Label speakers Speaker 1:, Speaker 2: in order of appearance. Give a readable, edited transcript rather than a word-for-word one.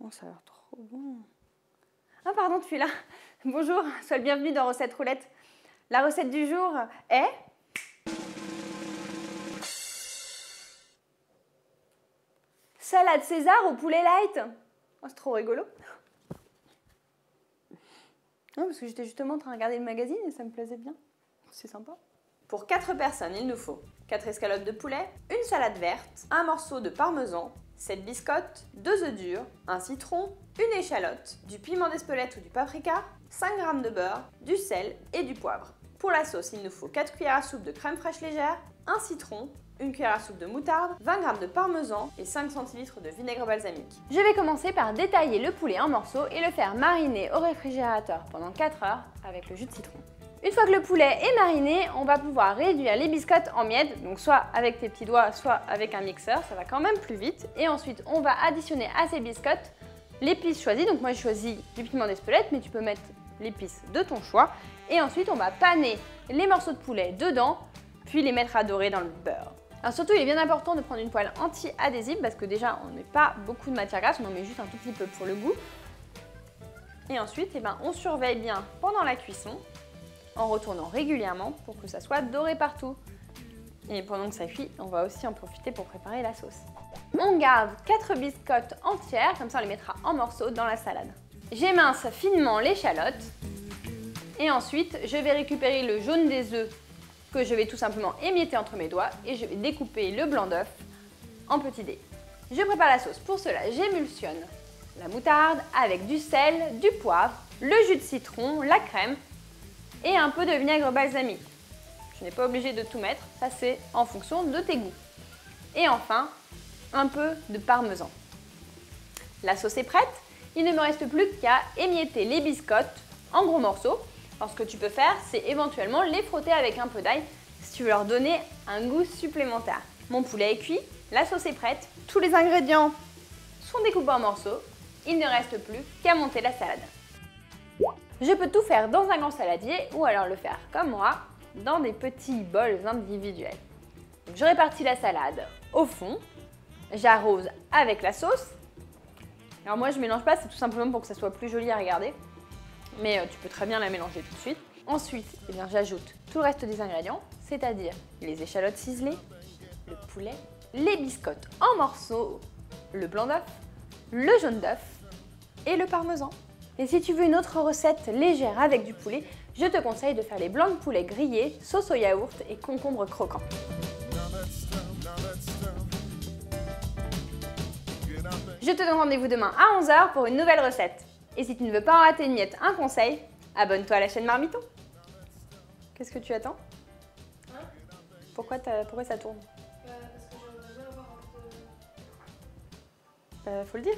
Speaker 1: Oh, ça a l'air trop bon. Ah pardon, tu es là. Bonjour, sois le bienvenu dans Recette Roulette. La recette du jour est... salade César au poulet light. Oh, c'est trop rigolo. Non, parce que j'étais justement en train de regarder le magazine et ça me plaisait bien. C'est sympa. Pour 4 personnes, il nous faut 4 escalope de poulet, une salade verte, un morceau de parmesan, 7 biscottes, 2 œufs durs, un citron, une échalote, du piment d'Espelette ou du paprika, 5 g de beurre, du sel et du poivre. Pour la sauce, il nous faut 4 cuillères à soupe de crème fraîche légère, un citron, une cuillère à soupe de moutarde, 20 g de parmesan et 5 centilitres de vinaigre balsamique. Je vais commencer par détailler le poulet en morceaux et le faire mariner au réfrigérateur pendant 4 heures avec le jus de citron. Une fois que le poulet est mariné, on va pouvoir réduire les biscottes en miettes, donc soit avec tes petits doigts, soit avec un mixeur, ça va quand même plus vite. Et ensuite, on va additionner à ces biscottes l'épice choisie, donc moi j'ai choisi du piment d'Espelette, mais tu peux mettre l'épice de ton choix. Et ensuite, on va paner les morceaux de poulet dedans, puis les mettre à dorer dans le beurre. Alors surtout, il est bien important de prendre une poêle anti-adhésive parce que déjà, on ne met pas beaucoup de matière grasse, on en met juste un tout petit peu pour le goût. Et ensuite, on surveille bien pendant la cuisson, en retournant régulièrement pour que ça soit doré partout. Et pendant que ça cuit, on va aussi en profiter pour préparer la sauce. On garde 4 biscottes entières, comme ça on les mettra en morceaux dans la salade. J'émince finement l'échalote et ensuite je vais récupérer le jaune des œufs que je vais tout simplement émietter entre mes doigts et je vais découper le blanc d'œuf en petits dés. Je prépare la sauce. Pour cela, j'émulsionne la moutarde avec du sel, du poivre, le jus de citron, la crème et un peu de vinaigre balsamique. Je n'ai pas obligé de tout mettre, ça c'est en fonction de tes goûts. Et enfin, un peu de parmesan. La sauce est prête, il ne me reste plus qu'à émietter les biscottes en gros morceaux. Alors ce que tu peux faire, c'est éventuellement les frotter avec un peu d'ail si tu veux leur donner un goût supplémentaire. Mon poulet est cuit, la sauce est prête, tous les ingrédients sont découpés en morceaux, il ne reste plus qu'à monter la salade. Je peux tout faire dans un grand saladier ou alors le faire comme moi, dans des petits bols individuels. Donc, je répartis la salade au fond, j'arrose avec la sauce. Alors moi je mélange pas, c'est tout simplement pour que ça soit plus joli à regarder. Mais tu peux très bien la mélanger tout de suite. Ensuite, j'ajoute tout le reste des ingrédients, c'est-à-dire les échalotes ciselées, le poulet, les biscottes en morceaux, le blanc d'œuf, le jaune d'œuf et le parmesan. Et si tu veux une autre recette légère avec du poulet, je te conseille de faire les blancs de poulet grillés, sauce au yaourt et concombre croquant. Je te donne rendez-vous demain à 11 h pour une nouvelle recette. Et si tu ne veux pas en rater une miette, un conseil, abonne-toi à la chaîne Marmiton. Qu'est-ce que tu attends? Hein? Pourquoi ça tourne?
Speaker 2: Parce que j'aimerais bien avoir un peu de...
Speaker 1: Faut le dire.